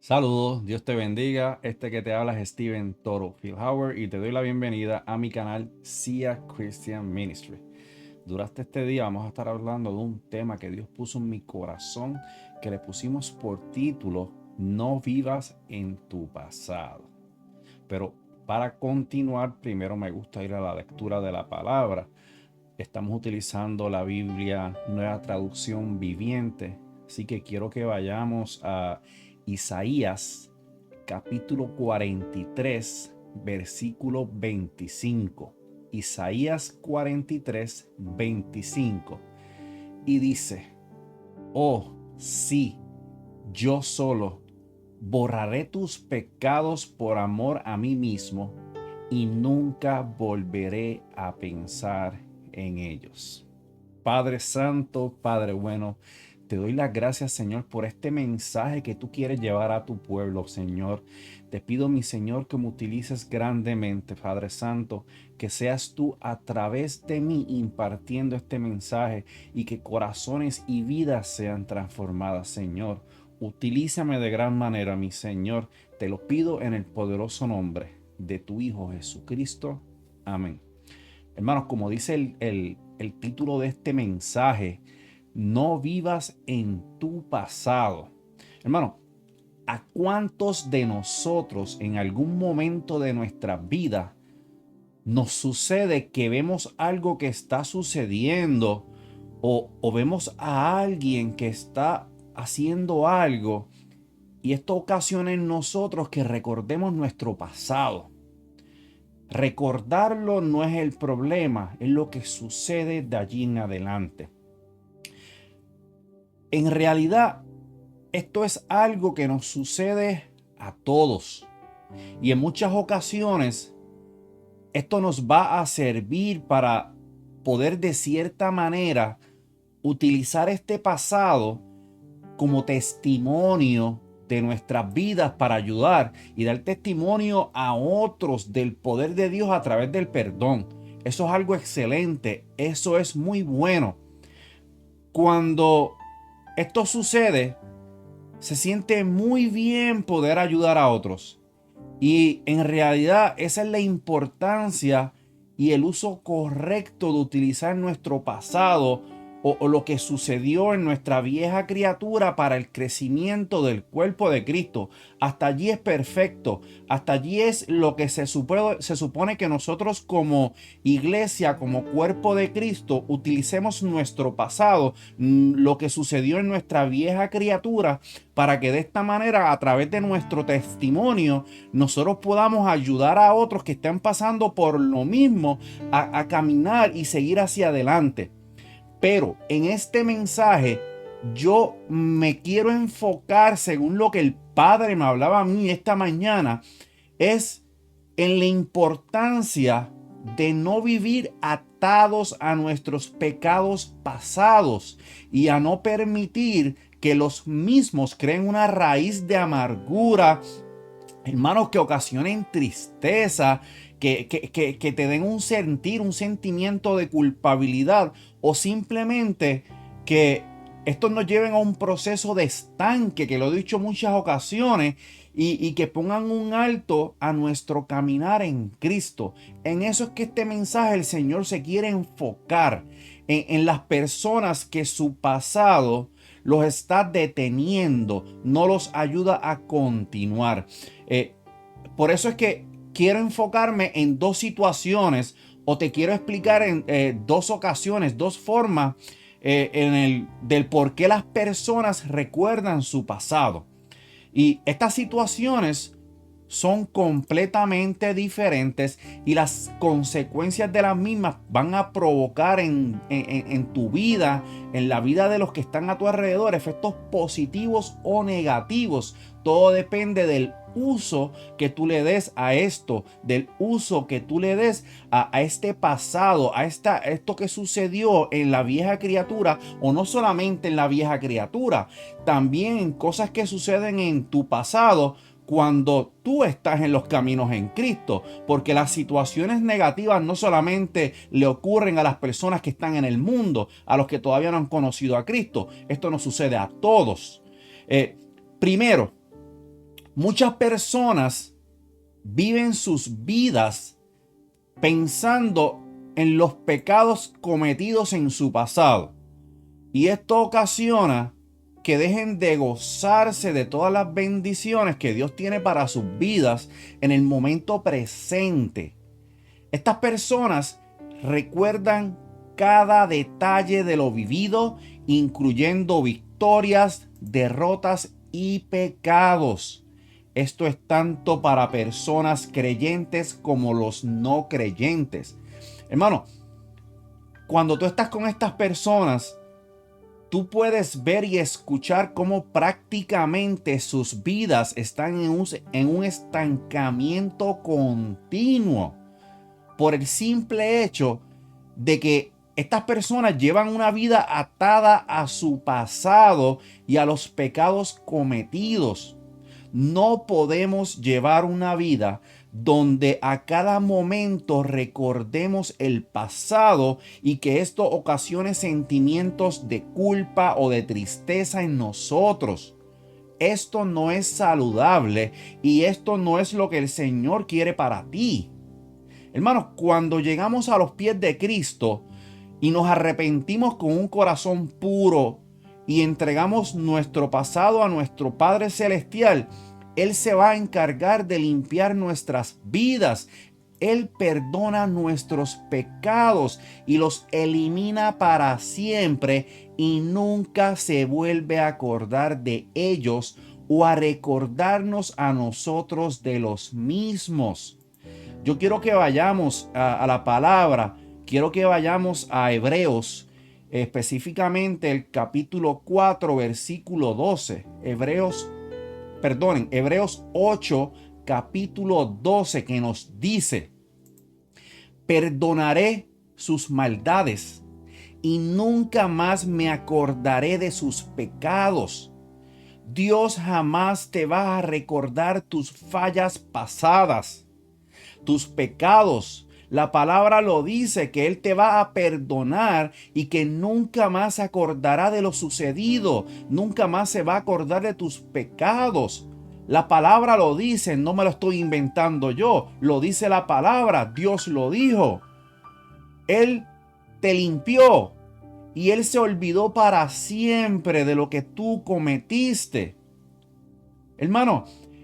Saludos, Dios te bendiga. Este que te habla es Steven Toro Philhauer y te doy la bienvenida a mi canal Sia Christian Ministry. Durante este día vamos a estar hablando de un tema que Dios puso en mi corazón, que le pusimos por título No vivas en tu pasado. Pero para continuar, primero me gusta ir a la lectura de la palabra. Estamos utilizando la Biblia Nueva Traducción Viviente, así que quiero que vayamos a Isaías capítulo 43, versículo 25. Isaías 43, 25. Y dice, oh, sí, yo solo borraré tus pecados por amor a mí mismo y nunca volveré a pensar en ellos. Padre Santo, Padre bueno, te doy las gracias, Señor, por este mensaje que tú quieres llevar a tu pueblo, Señor. Te pido, mi Señor, que me utilices grandemente, Padre Santo, que seas tú a través de mí impartiendo este mensaje y que corazones y vidas sean transformadas, Señor. Utilízame de gran manera, mi Señor. Te lo pido en el poderoso nombre de tu Hijo Jesucristo. Amén. Hermanos, como dice el título de este mensaje, no vivas en tu pasado. Hermano, ¿a cuántos de nosotros en algún momento de nuestra vida nos sucede que vemos algo que está sucediendo o vemos a alguien que está haciendo algo y esto ocasiona en nosotros que recordemos nuestro pasado? Recordarlo no es el problema, es lo que sucede de allí en adelante. En realidad, esto es algo que nos sucede a todos. Y en muchas ocasiones, esto nos va a servir para poder de cierta manera utilizar este pasado como testimonio de nuestras vidas para ayudar y dar testimonio a otros del poder de Dios a través del perdón. Eso es algo excelente, eso es muy bueno. Cuando esto sucede, se siente muy bien poder ayudar a otros. Y en realidad esa es la importancia y el uso correcto de utilizar nuestro pasado o lo que sucedió en nuestra vieja criatura para el crecimiento del cuerpo de Cristo. Hasta allí es perfecto. Hasta allí es lo que se supone que nosotros como iglesia, como cuerpo de Cristo, utilicemos nuestro pasado, lo que sucedió en nuestra vieja criatura, para que de esta manera, a través de nuestro testimonio, nosotros podamos ayudar a otros que estén pasando por lo mismo a caminar y seguir hacia adelante. Pero en este mensaje yo me quiero enfocar, según lo que el Padre me hablaba a mí esta mañana, es en la importancia de no vivir atados a nuestros pecados pasados y a no permitir que los mismos creen una raíz de amargura, hermanos, que ocasionen tristeza, que te den un sentir, un sentimiento de culpabilidad o simplemente que estos nos lleven a un proceso de estanque, que lo he dicho en muchas ocasiones, y que pongan un alto a nuestro caminar en Cristo. En eso es que este mensaje el Señor se quiere enfocar, en las personas que su pasado los está deteniendo, no los ayuda a continuar. Por eso es que quiero enfocarme en dos situaciones o te quiero explicar en dos ocasiones, dos formas del por qué las personas recuerdan su pasado. Y estas situaciones son completamente diferentes y las consecuencias de las mismas van a provocar en tu vida, en la vida de los que están a tu alrededor, efectos positivos o negativos. Todo depende del uso que tú le des a esto, del uso que tú le des a este pasado, a esto que sucedió en la vieja criatura, o no solamente en la vieja criatura, también en cosas que suceden en tu pasado cuando tú estás en los caminos en Cristo, porque las situaciones negativas no solamente le ocurren a las personas que están en el mundo, a los que todavía no han conocido a Cristo. Esto nos sucede a todos. Primero, Muchas personas viven sus vidas pensando en los pecados cometidos en su pasado. Y esto ocasiona que dejen de gozarse de todas las bendiciones que Dios tiene para sus vidas en el momento presente. Estas personas recuerdan cada detalle de lo vivido, incluyendo victorias, derrotas y pecados. Esto es tanto para personas creyentes como los no creyentes. Hermano, cuando tú estás con estas personas, tú puedes ver y escuchar cómo prácticamente sus vidas están en un estancamiento continuo por el simple hecho de que estas personas llevan una vida atada a su pasado y a los pecados cometidos. No podemos llevar una vida donde a cada momento recordemos el pasado y que esto ocasione sentimientos de culpa o de tristeza en nosotros. Esto no es saludable y esto no es lo que el Señor quiere para ti. Hermanos, cuando llegamos a los pies de Cristo y nos arrepentimos con un corazón puro y entregamos nuestro pasado a nuestro Padre Celestial, Él se va a encargar de limpiar nuestras vidas. Él perdona nuestros pecados y los elimina para siempre y nunca se vuelve a acordar de ellos o a recordarnos a nosotros de los mismos. Yo quiero que vayamos a la palabra, quiero que vayamos a Hebreos, específicamente el capítulo 4, versículo 12. Hebreos 8, capítulo 12, que nos dice: perdonaré sus maldades y nunca más me acordaré de sus pecados. Dios jamás te va a recordar tus fallas pasadas, tus pecados. La palabra lo dice, que Él te va a perdonar y que nunca más se acordará de lo sucedido, nunca más se va a acordar de tus pecados. La palabra lo dice, no me lo estoy inventando yo, lo dice la palabra, Dios lo dijo. Él te limpió y Él se olvidó para siempre de lo que tú cometiste. Hermano,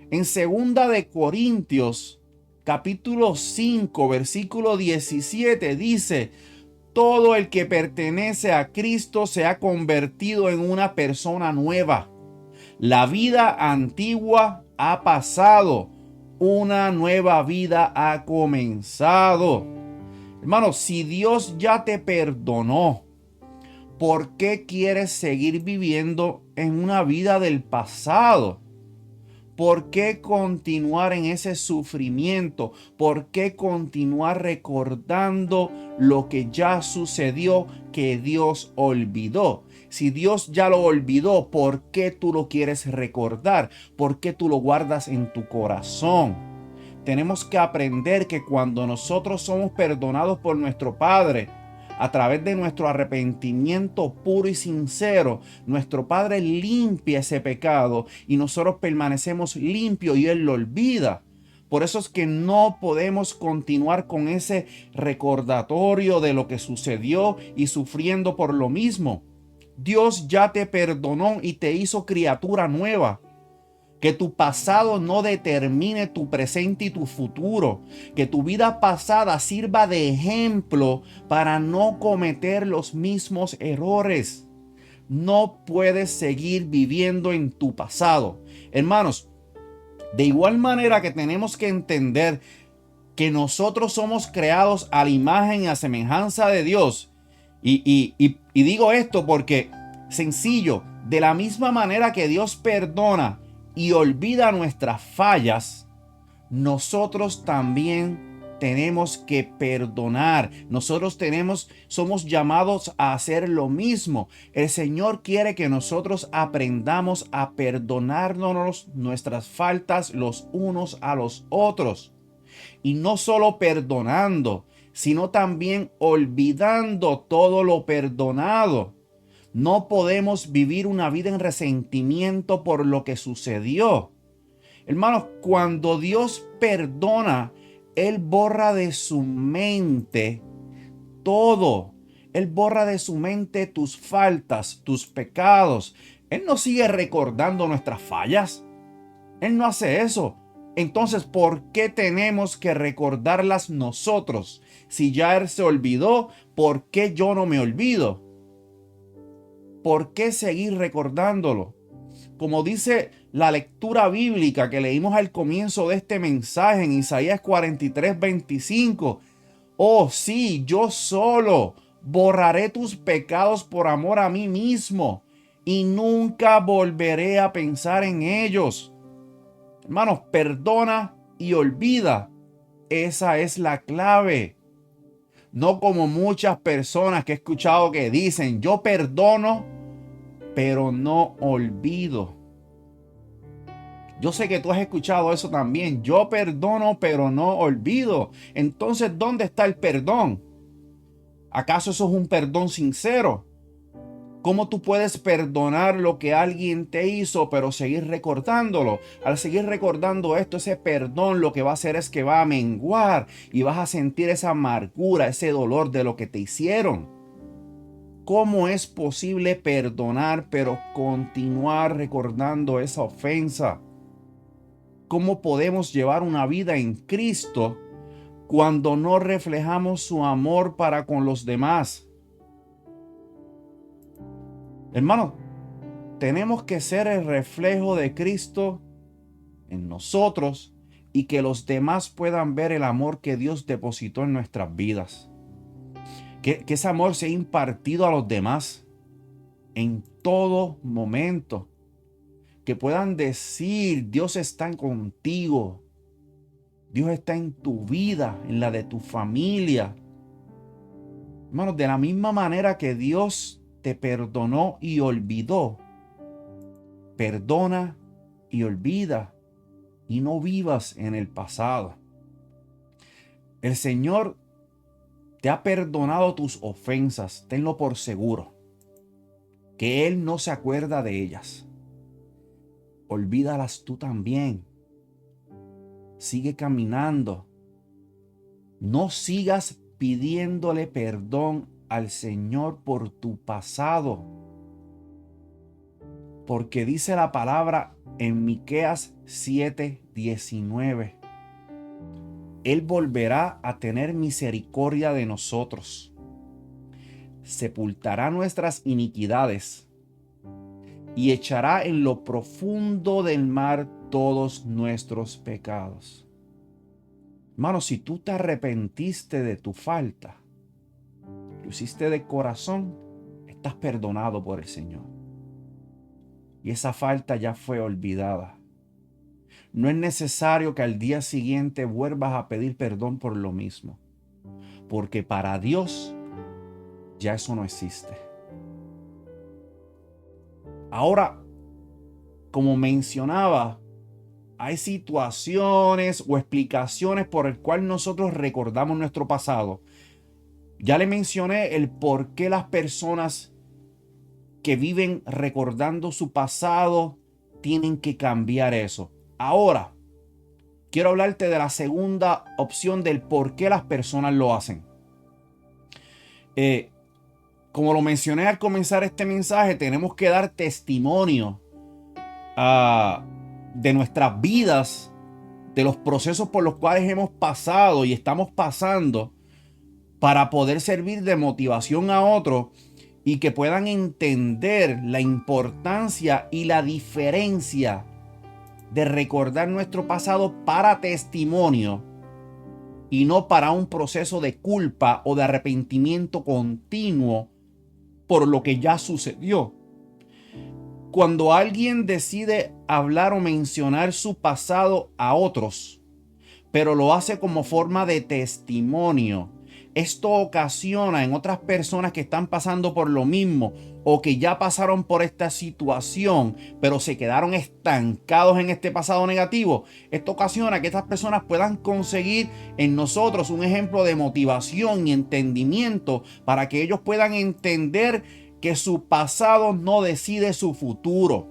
en 2 de Corintios, capítulo 5, versículo 17 dice: todo el que pertenece a Cristo se ha convertido en una persona nueva. La vida antigua ha pasado, una nueva vida ha comenzado. Hermano, si Dios ya te perdonó, ¿por qué quieres seguir viviendo en una vida del pasado? ¿Por qué continuar en ese sufrimiento? ¿Por qué continuar recordando lo que ya sucedió, que Dios olvidó? Si Dios ya lo olvidó, ¿por qué tú lo quieres recordar? ¿Por qué tú lo guardas en tu corazón? Tenemos que aprender que cuando nosotros somos perdonados por nuestro Padre, a través de nuestro arrepentimiento puro y sincero, nuestro Padre limpia ese pecado y nosotros permanecemos limpios y Él lo olvida. Por eso es que no podemos continuar con ese recordatorio de lo que sucedió y sufriendo por lo mismo. Dios ya te perdonó y te hizo criatura nueva. Que tu pasado no determine tu presente y tu futuro. Que tu vida pasada sirva de ejemplo para no cometer los mismos errores. No puedes seguir viviendo en tu pasado. Hermanos, de igual manera que tenemos que entender que nosotros somos creados a la imagen y a semejanza de Dios. Y digo esto porque, sencillo, de la misma manera que Dios perdona y olvida nuestras fallas, nosotros también tenemos que perdonar. Nosotros somos llamados a hacer lo mismo. El Señor quiere que nosotros aprendamos a perdonarnos nuestras faltas los unos a los otros. Y no solo perdonando, sino también olvidando todo lo perdonado. No podemos vivir una vida en resentimiento por lo que sucedió. Hermanos, cuando Dios perdona, Él borra de su mente todo. Él borra de su mente tus faltas, tus pecados. Él no sigue recordando nuestras fallas. Él no hace eso. Entonces, ¿por qué tenemos que recordarlas nosotros? Si ya Él se olvidó, ¿por qué yo no me olvido? ¿Por qué seguir recordándolo? Como dice la lectura bíblica que leímos al comienzo de este mensaje en Isaías 43:25. Oh, sí, yo solo borraré tus pecados por amor a mí mismo y nunca volveré a pensar en ellos. Hermanos, perdona y olvida. Esa es la clave. No como muchas personas que he escuchado que dicen, yo perdono, pero no olvido. Yo sé que tú has escuchado eso también. Yo perdono, pero no olvido. Entonces, ¿dónde está el perdón? ¿Acaso eso es un perdón sincero? ¿Cómo tú puedes perdonar lo que alguien te hizo, pero seguir recordándolo? Al seguir recordando esto, ese perdón lo que va a hacer es que va a menguar y vas a sentir esa amargura, ese dolor de lo que te hicieron. ¿Cómo es posible perdonar, pero continuar recordando esa ofensa? ¿Cómo podemos llevar una vida en Cristo cuando no reflejamos su amor para con los demás? Hermanos, tenemos que ser el reflejo de Cristo en nosotros y que los demás puedan ver el amor que Dios depositó en nuestras vidas. Que ese amor sea impartido a los demás en todo momento. Que puedan decir, Dios está contigo. Dios está en tu vida, en la de tu familia. Hermanos, de la misma manera que Dios te perdonó y olvidó, perdona y olvida y no vivas en el pasado. El Señor te ha perdonado tus ofensas, tenlo por seguro, que Él no se acuerda de ellas. Olvídalas tú también. Sigue caminando. No sigas pidiéndole perdón al Señor por tu pasado. Porque dice la palabra en Miqueas 7:19. Él volverá a tener misericordia de nosotros. Sepultará nuestras iniquidades y echará en lo profundo del mar todos nuestros pecados. Hermano, si tú te arrepentiste de tu falta, lo hiciste de corazón, estás perdonado por el Señor. Y esa falta ya fue olvidada. No es necesario que al día siguiente vuelvas a pedir perdón por lo mismo, porque para Dios ya eso no existe. Ahora, como mencionaba, hay situaciones o explicaciones por el cual nosotros recordamos nuestro pasado. Ya le mencioné el por qué las personas que viven recordando su pasado tienen que cambiar eso. Ahora, quiero hablarte de la segunda opción del por qué las personas lo hacen. Como lo mencioné al comenzar este mensaje, tenemos que dar testimonio de nuestras vidas, de los procesos por los cuales hemos pasado y estamos pasando, para poder servir de motivación a otros y que puedan entender la importancia y la diferencia de recordar nuestro pasado para testimonio y no para un proceso de culpa o de arrepentimiento continuo por lo que ya sucedió. Cuando alguien decide hablar o mencionar su pasado a otros, pero lo hace como forma de testimonio, esto ocasiona en otras personas que están pasando por lo mismo o que ya pasaron por esta situación, pero se quedaron estancados en este pasado negativo. Esto ocasiona que estas personas puedan conseguir en nosotros un ejemplo de motivación y entendimiento para que ellos puedan entender que su pasado no decide su futuro.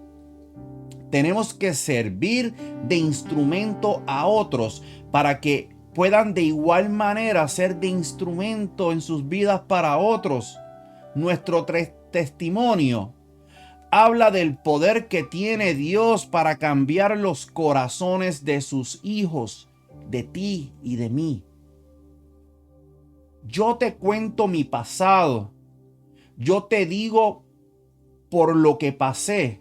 Tenemos que servir de instrumento a otros para que puedan de igual manera ser de instrumento en sus vidas para otros. Nuestro testimonio habla del poder que tiene Dios para cambiar los corazones de sus hijos, de ti y de mí. Yo te cuento mi pasado. Yo te digo por lo que pasé,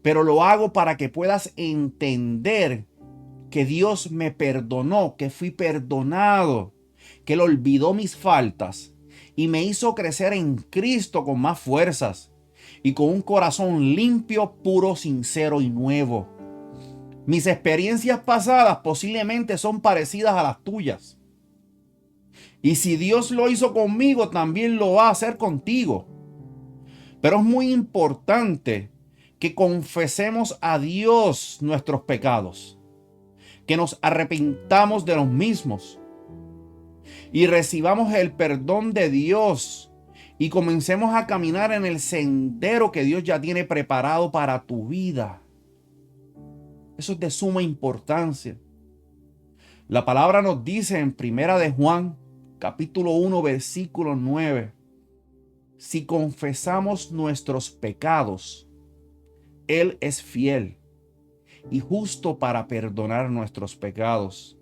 pero lo hago para que puedas entender que Dios me perdonó, que fui perdonado, que Él olvidó mis faltas y me hizo crecer en Cristo con más fuerzas y con un corazón limpio, puro, sincero y nuevo. Mis experiencias pasadas posiblemente son parecidas a las tuyas. Y si Dios lo hizo conmigo, también lo va a hacer contigo. Pero es muy importante que confesemos a Dios nuestros pecados, que nos arrepintamos de los mismos y recibamos el perdón de Dios y comencemos a caminar en el sendero que Dios ya tiene preparado para tu vida. Eso es de suma importancia. La palabra nos dice en Primera de Juan, capítulo 1, versículo 9, si confesamos nuestros pecados, Él es fiel y justo para perdonar nuestros pecados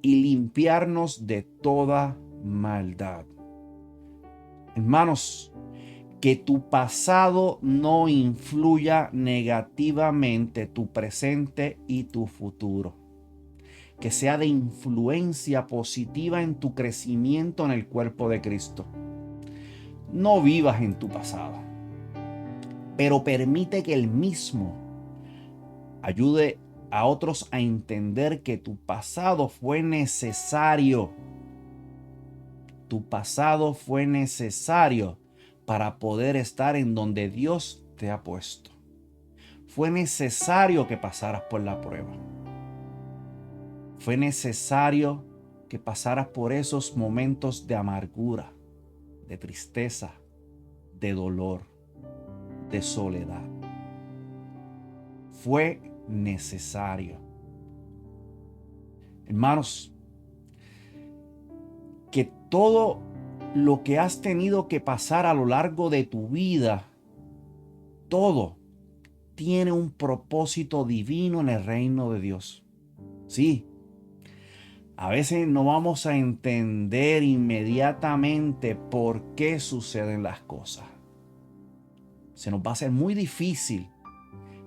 y limpiarnos de toda maldad. Hermanos, que tu pasado no influya negativamente tu presente y tu futuro. Que sea de influencia positiva en tu crecimiento en el cuerpo de Cristo. No vivas en tu pasado, pero permite que el mismo ayude a otros a entender que tu pasado fue necesario. Tu pasado fue necesario para poder estar en donde Dios te ha puesto. Fue necesario que pasaras por la prueba. Fue necesario que pasaras por esos momentos de amargura, de tristeza, de dolor, de soledad. Fue necesario. Hermanos, que todo lo que has tenido que pasar a lo largo de tu vida, todo tiene un propósito divino en el reino de Dios. Sí, a veces no vamos a entender inmediatamente por qué suceden las cosas. Se nos va a hacer muy difícil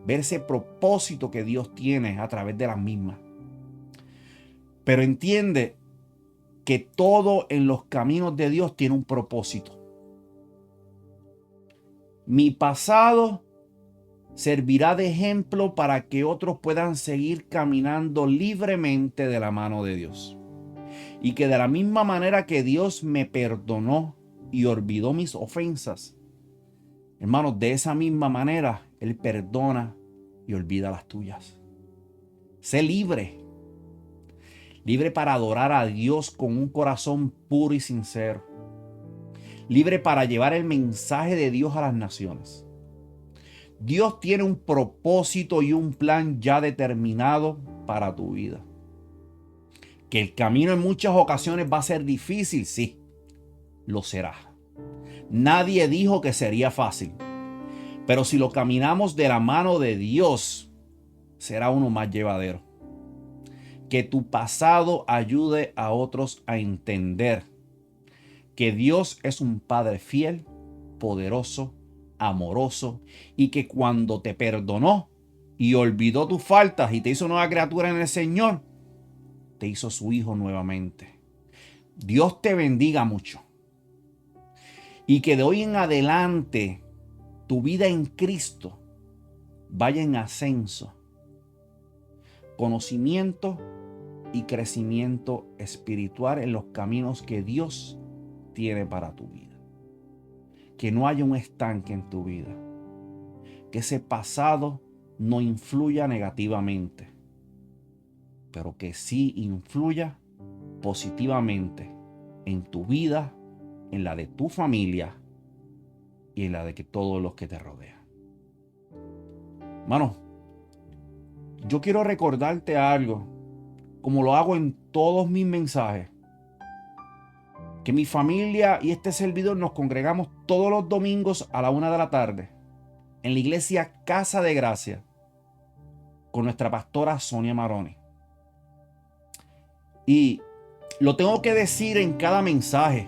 ver ese propósito que Dios tiene a través de las mismas. Pero entiende que todo en los caminos de Dios tiene un propósito. Mi pasado servirá de ejemplo para que otros puedan seguir caminando libremente de la mano de Dios. Y que de la misma manera que Dios me perdonó y olvidó mis ofensas, hermanos, de esa misma manera Él perdona y olvida las tuyas. Sé libre. Libre para adorar a Dios con un corazón puro y sincero. Libre para llevar el mensaje de Dios a las naciones. Dios tiene un propósito y un plan ya determinado para tu vida. Que el camino en muchas ocasiones va a ser difícil, sí, lo será. Nadie dijo que sería fácil. Pero si lo caminamos de la mano de Dios, será uno más llevadero. Que tu pasado ayude a otros a entender que Dios es un Padre fiel, poderoso, amoroso y que cuando te perdonó y olvidó tus faltas y te hizo nueva criatura en el Señor, te hizo su hijo nuevamente. Dios te bendiga mucho y que de hoy en adelante tu vida en Cristo vaya en ascenso, conocimiento y crecimiento espiritual en los caminos que Dios tiene para tu vida. Que no haya un estanque en tu vida. Que ese pasado no influya negativamente, pero que sí influya positivamente en tu vida, en la de tu familia y en la de todos los que te rodean. Hermanos, yo quiero recordarte algo, como lo hago en todos mis mensajes, que mi familia y este servidor nos congregamos todos los domingos a la 1 de la tarde en la iglesia Casa de Gracia con nuestra pastora Sonia Maroni. Y lo tengo que decir en cada mensaje.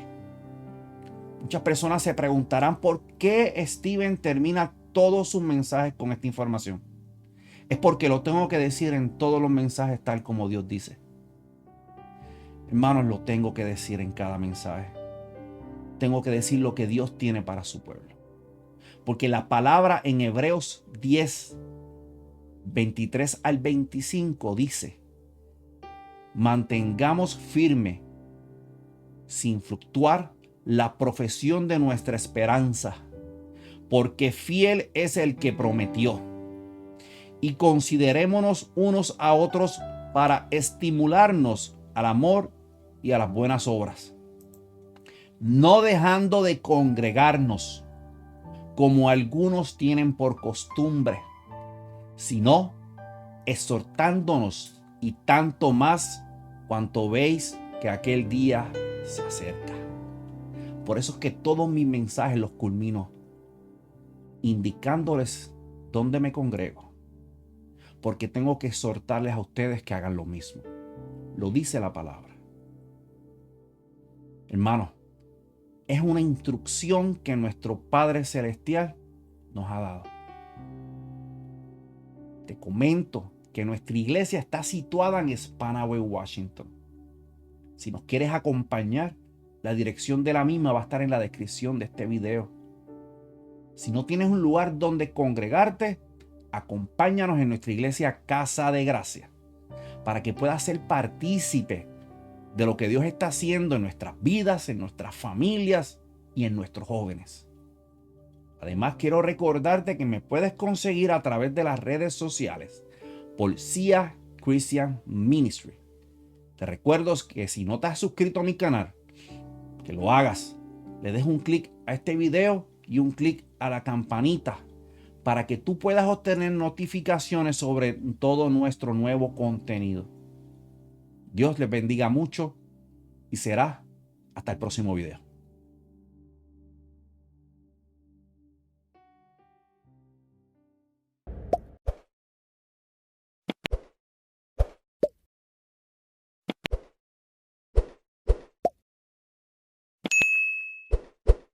Muchas personas se preguntarán por qué Steven termina todos sus mensajes con esta información. Es porque lo tengo que decir en todos los mensajes tal como Dios dice. Hermanos, lo tengo que decir en cada mensaje. Tengo que decir lo que Dios tiene para su pueblo. Porque la palabra en Hebreos 10, 23 al 25 dice: mantengamos firme, sin fluctuar, la profesión de nuestra esperanza, porque fiel es el que prometió. Y considerémonos unos a otros para estimularnos al amor y a las buenas obras, no dejando de congregarnos, como algunos tienen por costumbre, sino exhortándonos, y tanto más cuanto veis que aquel día se acerca. Por eso es que todos mis mensajes los culmino indicándoles dónde me congrego, porque tengo que exhortarles a ustedes que hagan lo mismo. Lo dice la palabra. Hermano, es una instrucción que nuestro Padre Celestial nos ha dado. Te comento que nuestra iglesia está situada en Spanaway, Washington. Si nos quieres acompañar, la dirección de la misma va a estar en la descripción de este video. Si no tienes un lugar donde congregarte, acompáñanos en nuestra iglesia Casa de Gracia para que puedas ser partícipe de lo que Dios está haciendo en nuestras vidas, en nuestras familias y en nuestros jóvenes. Además, quiero recordarte que me puedes conseguir a través de las redes sociales por Sia Christian Ministry. Te recuerdo que si no te has suscrito a mi canal, que lo hagas. Le des un clic a este video y un clic a la campanita para que tú puedas obtener notificaciones sobre todo nuestro nuevo contenido. Dios les bendiga mucho y será hasta el próximo video.